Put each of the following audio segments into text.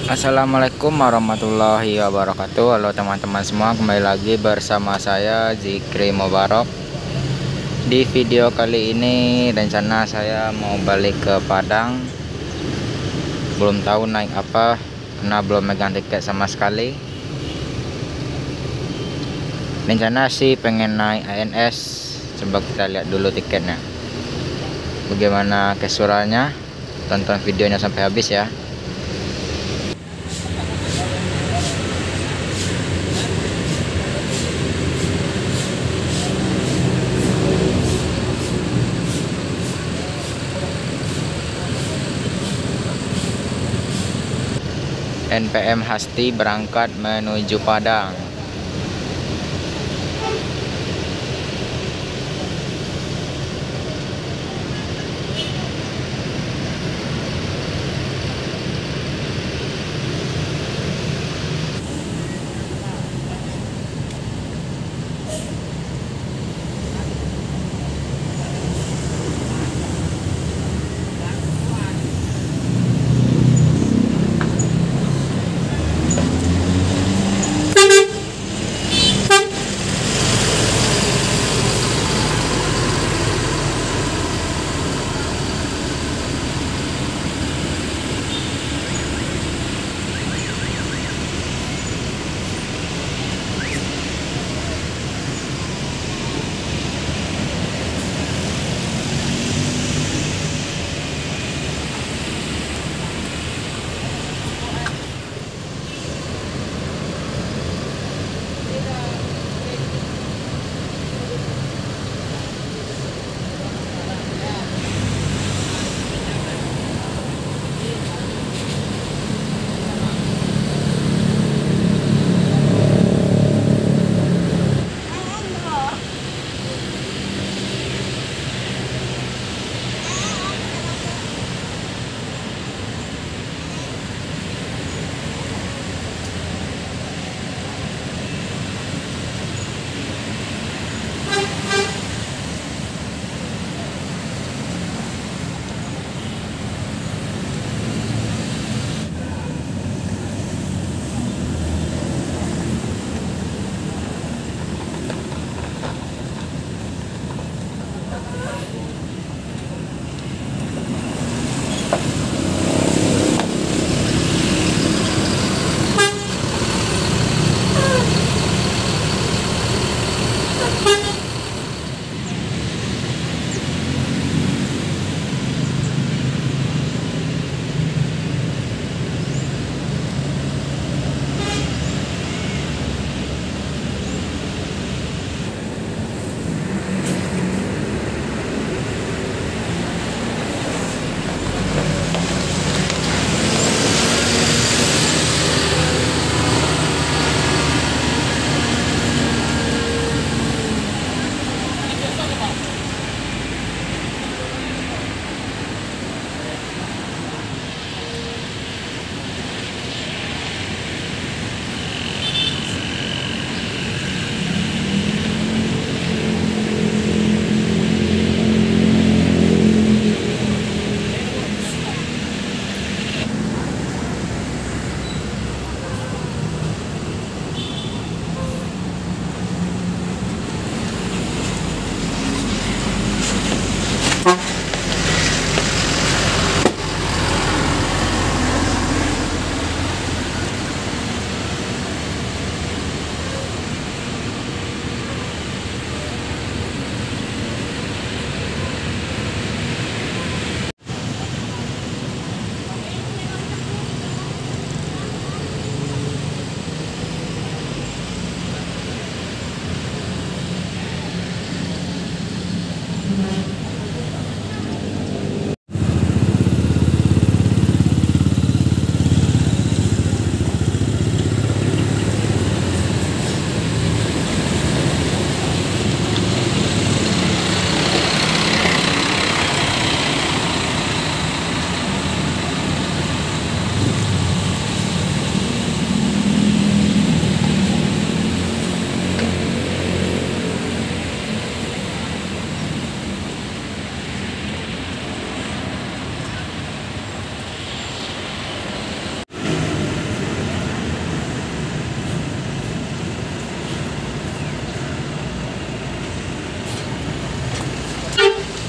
Assalamualaikum warahmatullahi wabarakatuh. Halo teman-teman semua, kembali lagi bersama saya Zikri Mubarak. Di video kali ini rencana saya mau balik ke Padang. Belum tahu naik apa karena belum megang tiket sama sekali. Rencana sih pengen naik ANS. Coba kita lihat dulu tiketnya, bagaimana keseruannya. Tonton videonya sampai habis ya. NPM Hasti berangkat menuju Padang.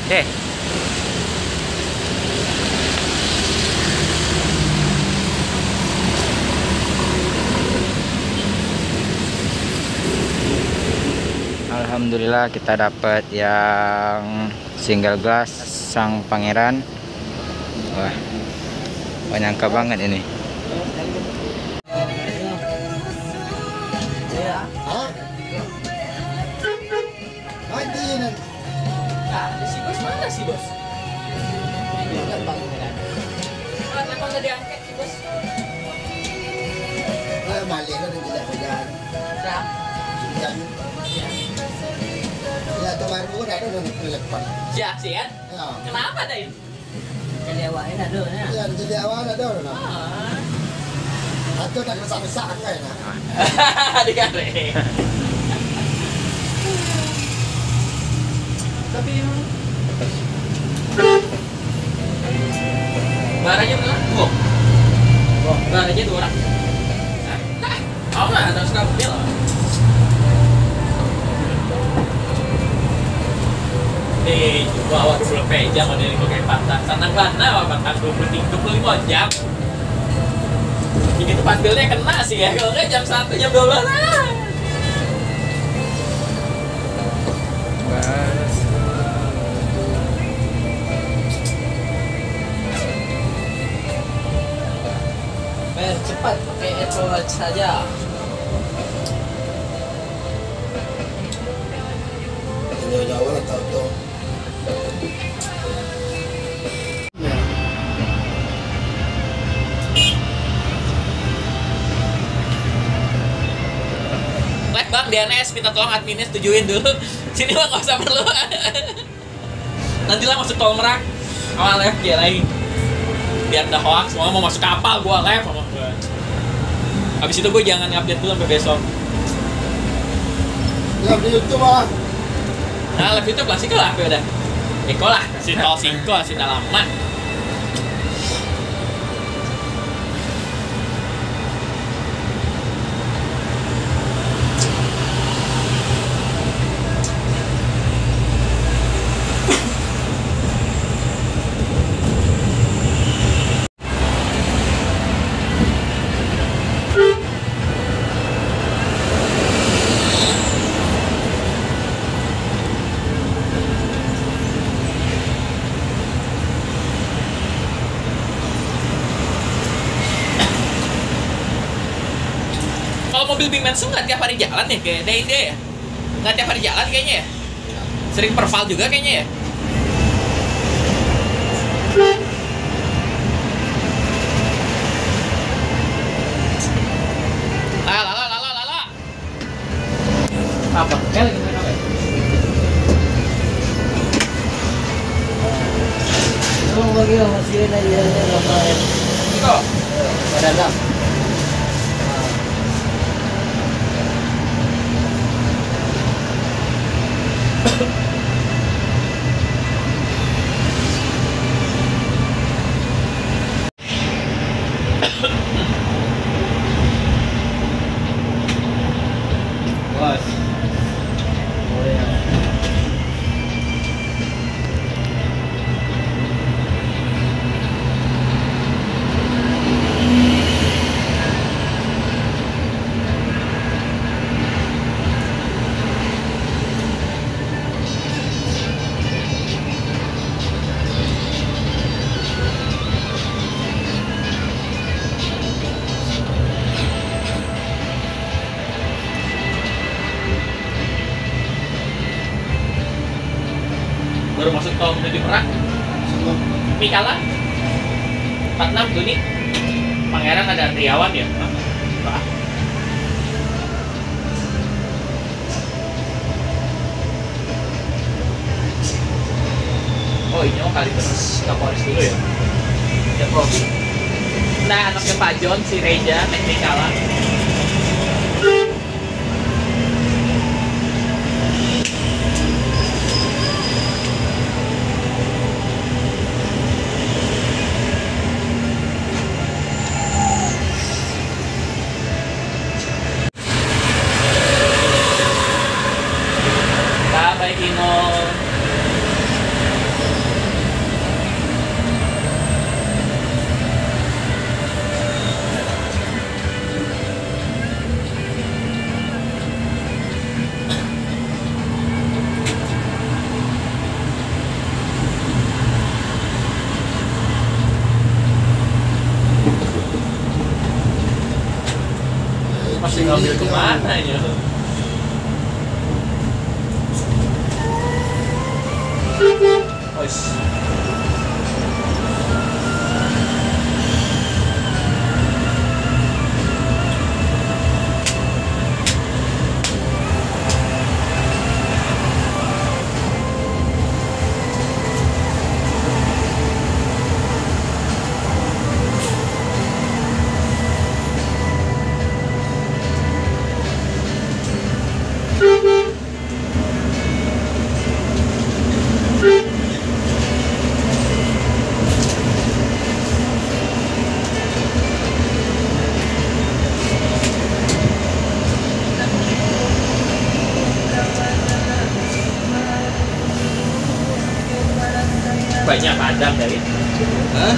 Deh. Alhamdulillah kita dapat yang single glass sang pangeran. Wah, nyangka banget ini. Si bos mana si bos? Telepon tadi angkat si bos. Mali na din sila dyan. Siap. Yan. Sila tumarin ko na ito nung nagpag. Siap sih kan? Kenapa dah ini? Kelewain ada na. Yan, jadi awal na daw na. Ato na kasama-sama kayo na. Di kare. Tapi barangnya berapa? Barangnya 2 orang. Nah, nggak ada sekali bil. Bawa 20 jam ada yang pakai patah. Sanang mana patah 25 jam. Ini tuh pantilnya kena sih ya. Kalau nggak jam 1 jam 12 lah. Biar cepat pakai Apple Watch saja. Jauh-jauh na tao to. Live bang, DNS minta tolong adminnya setujuin dulu. Sini bang nggak usah perlu. Nanti lah masuk tol Merak. Awal live dia lagi. Biar ada hoax, semua mau masuk kapal gua live sama gua. Habis itu gua jangan update dulu sampai besok. Ya, di YouTube ah. Nah, live itu klasik lah, apa udah. Eko lah, si tol singko, si lama. Kalau mobil Bimensu nggak tiap hari jalan ya kayak DID ya? Nggak tiap hari jalan kayaknya ya? Sering perval juga kayaknya ya? Lala. Apa? Kayak lagi main apa ya? Ang bagyo, masih na yan ang lampayan. Ito. Madalam. Bos. Oh ya. Baru masuk tol menuju Merak. Mikala 46 tuh nih. Pangeran ada Triawan ya? Hah? Oh ini mau kali terus Kapolres dulu ya? Ya Profi. Nah anaknya Pak John, si Reja, Mikala. Bye Kino. Ngambil kemana ya? Oish. Banyak padang dari. Hah?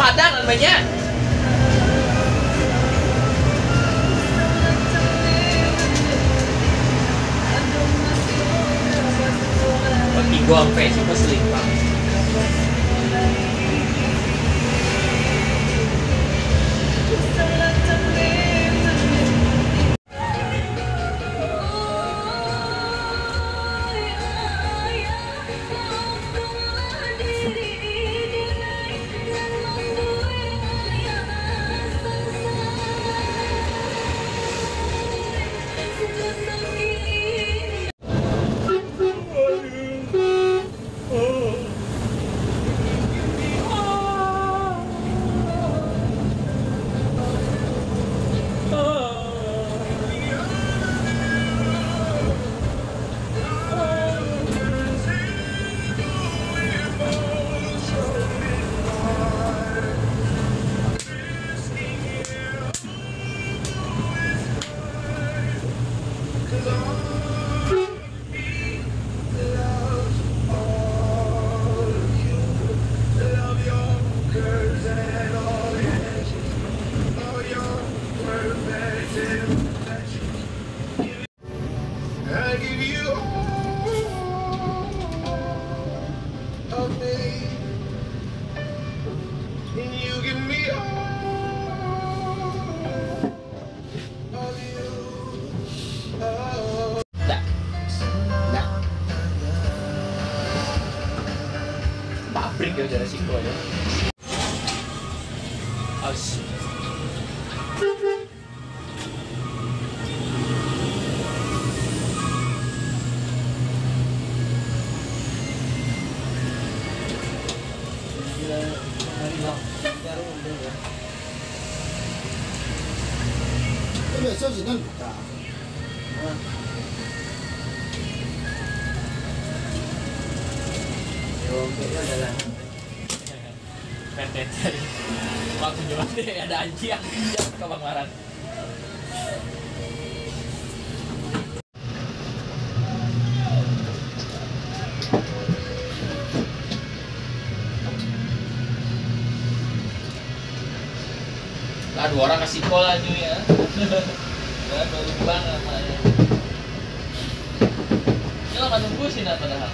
Padang kan banyak. Bagi gua sampai sih selimpang. I give you all of me, and you give me all of you. Oh. Dah. Nah, Pabrik ya udah resiko ya. Aus.这个休息能打。 PT waktu jualan deh ada anjing yang pinjam ke Bang Maran. Lah dua orang kasih call aja ya. Udah baru banget namanya. Ini lo kan nunggu sih nah padahal.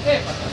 Patah.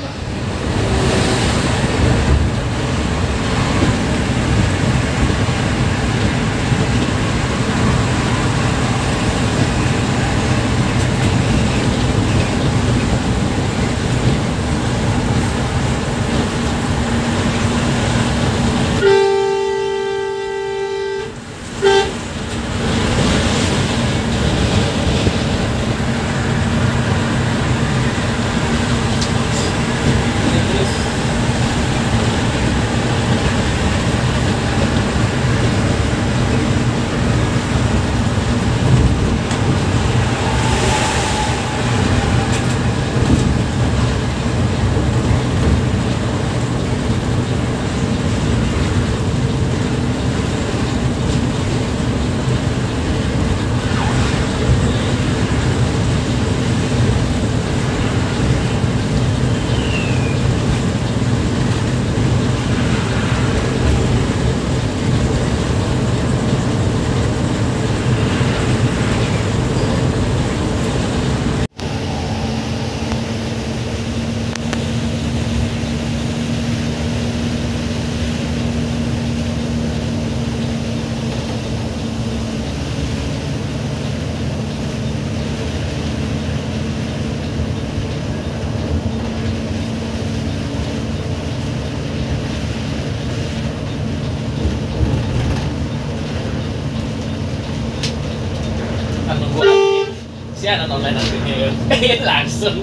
kan nunggu admin. Si anak online adminnya langsung.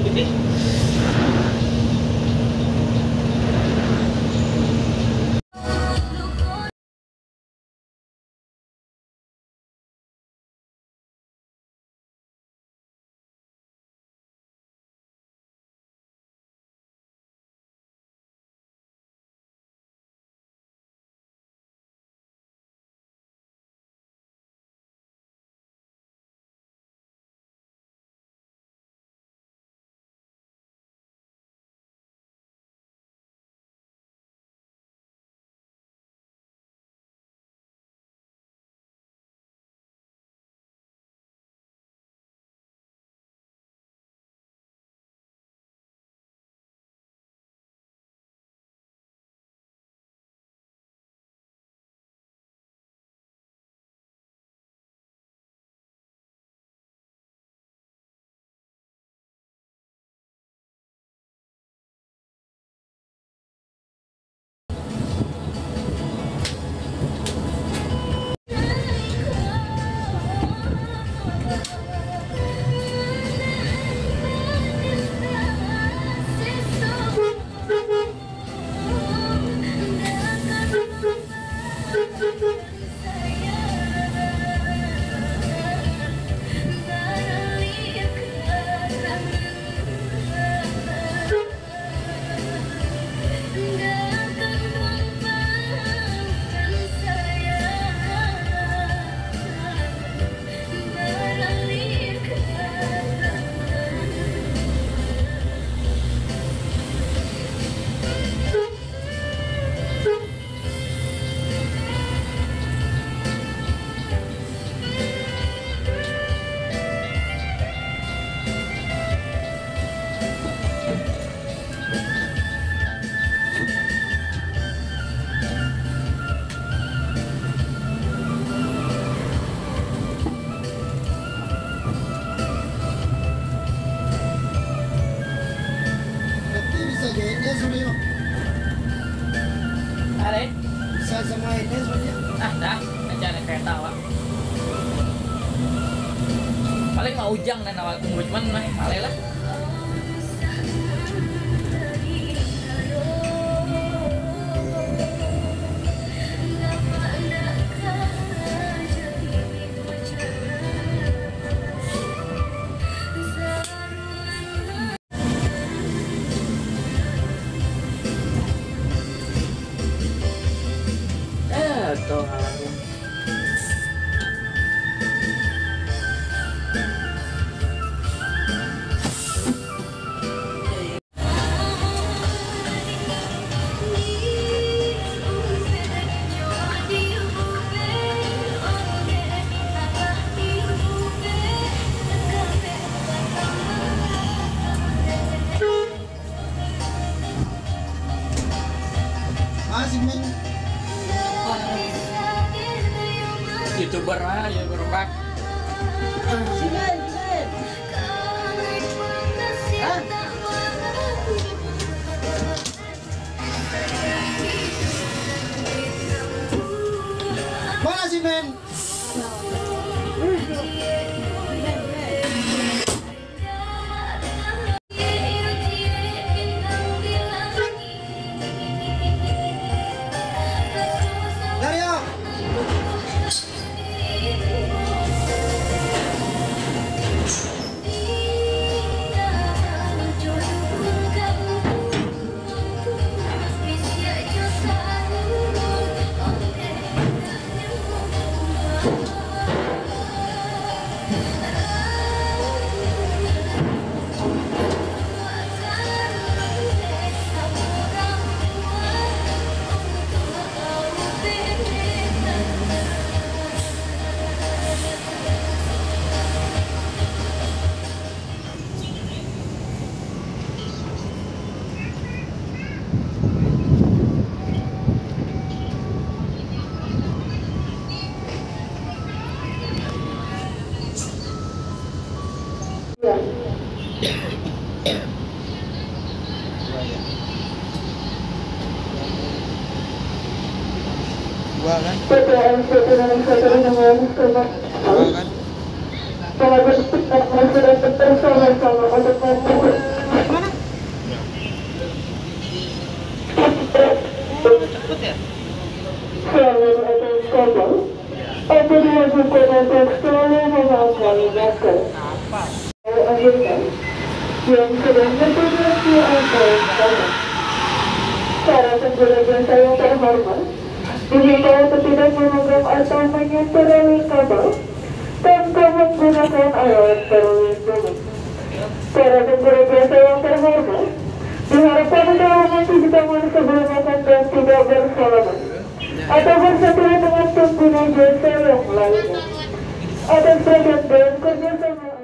Berarti bisa jahitnya sudah yuk. Ada ya? Bisa sama ini sebenarnya. Ah, dah, aja ada kereta wak. Paling mau ujang dan awal tunggu cuman mah malih lah. Tuh halangnya. Masih men. YouTuber lah, YouTuber rock. Mana sih men? Dari yuk. Dua kan? Dua kan? telah bersepakat sudah bersama-sama untuk membuat selalu akan kabel atau dilakukan untuk selalu menghafal masker akhirnya yang sedang bertugas atau kabel. Para pengguna jasa yang terhormat dihimbau untuk tidak memegang atau menyentuh rel kabel tanpa menggunakan alat pelindung. Para pengguna jasa yang terhormat diharapkan untuk mencuci tangan sebelum makan dan tidak bersalaman atau bersentuhan dengan pengguna jasa yang lainnya. Atas perhatian dan kerjasama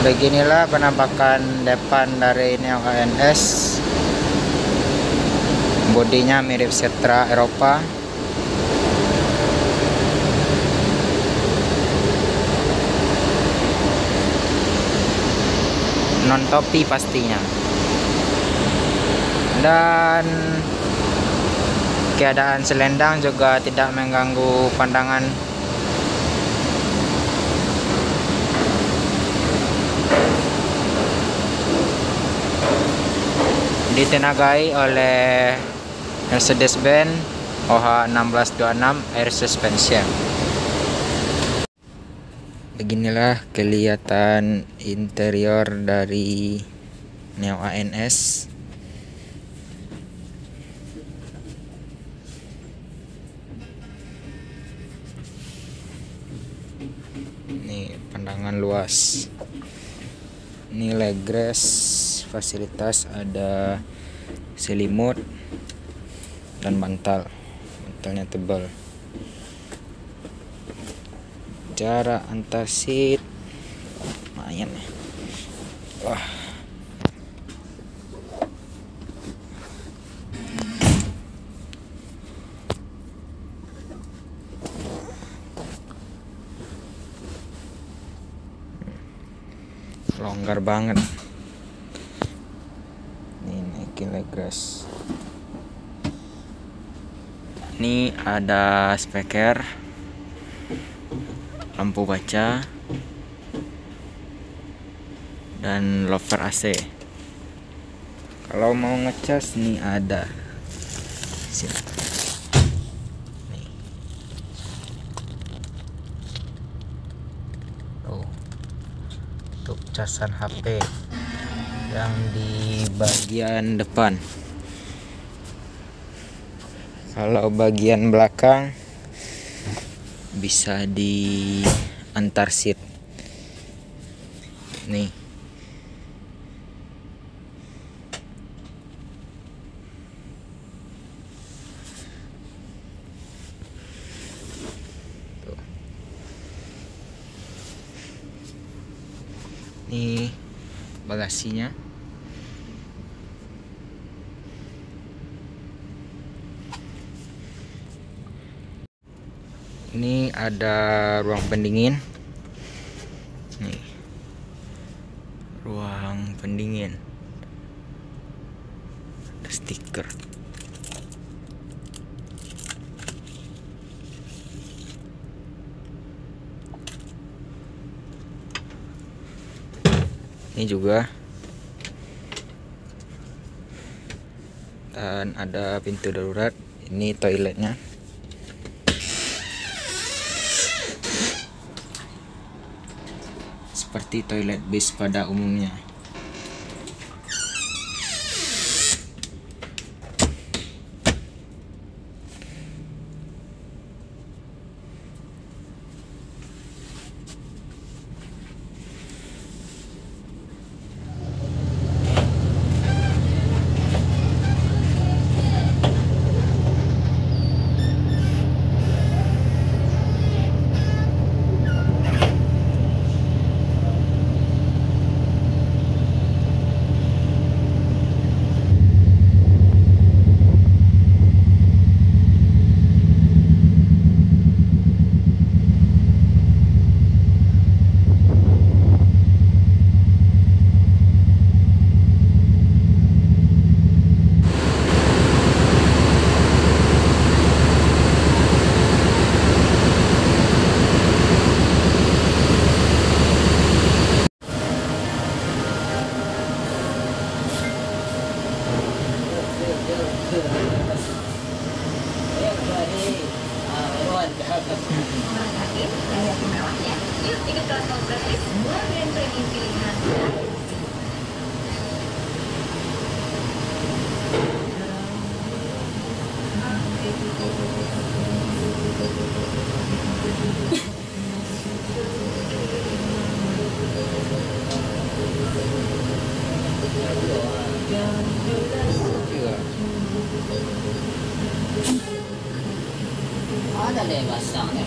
Beginilah penampakan depan dari Neo ANS. Bodinya mirip Setra Eropa. Non topi pastinya. Dan keadaan selendang juga tidak mengganggu pandangan. Ditenagai oleh Mercedes-Benz OH1626 Air Suspension. Beginilah kelihatan interior dari Neo ANS. Ini pandangan luas. Ini legress. Fasilitas ada selimut dan bantalnya tebal. Jarak antar seat lumayan ya. Wah, longgar banget. Legress. Ini ada speaker, lampu baca, dan lover AC. Kalau mau ngecas nih ada. Sini. Nih. Oh. Untuk casan HP yang di bagian depan. Kalau bagian belakang bisa di antar seat. Nih. Tuh. Nih bagasinya. Ini ada ruang pendingin. Nih. Ruang pendingin. Ada stiker. Ini juga. Dan ada pintu darurat. Ini toiletnya. Seperti toilet bis pada umumnya. Ada deh basahnya.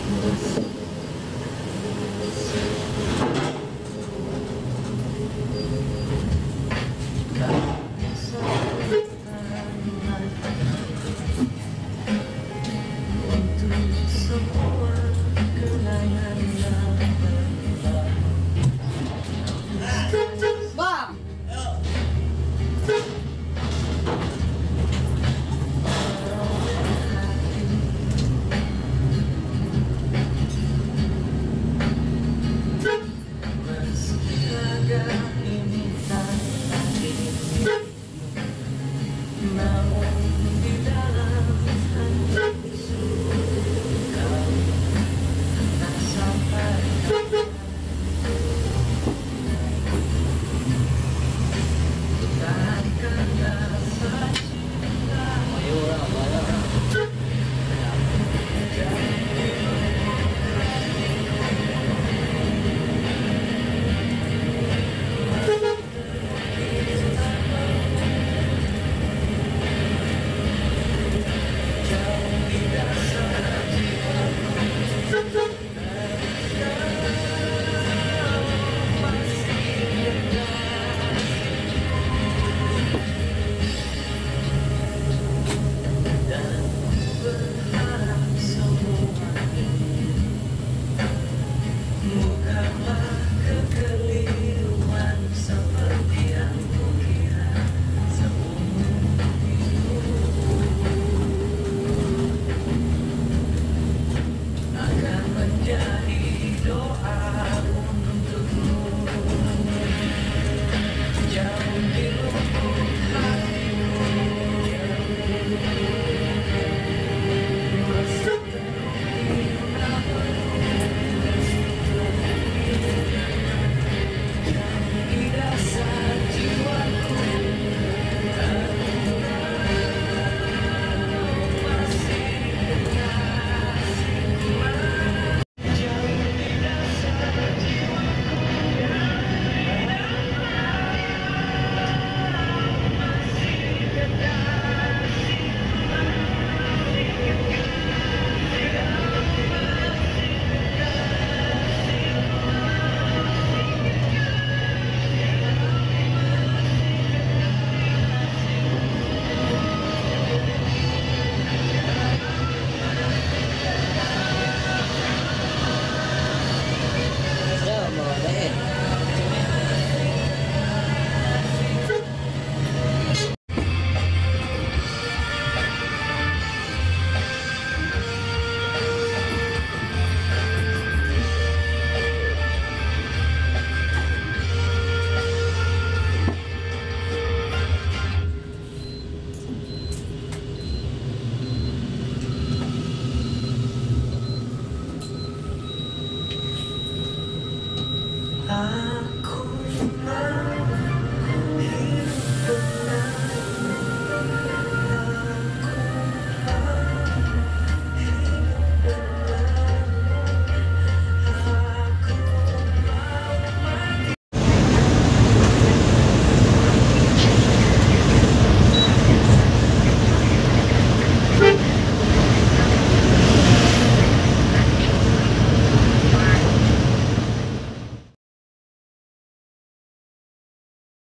Ah.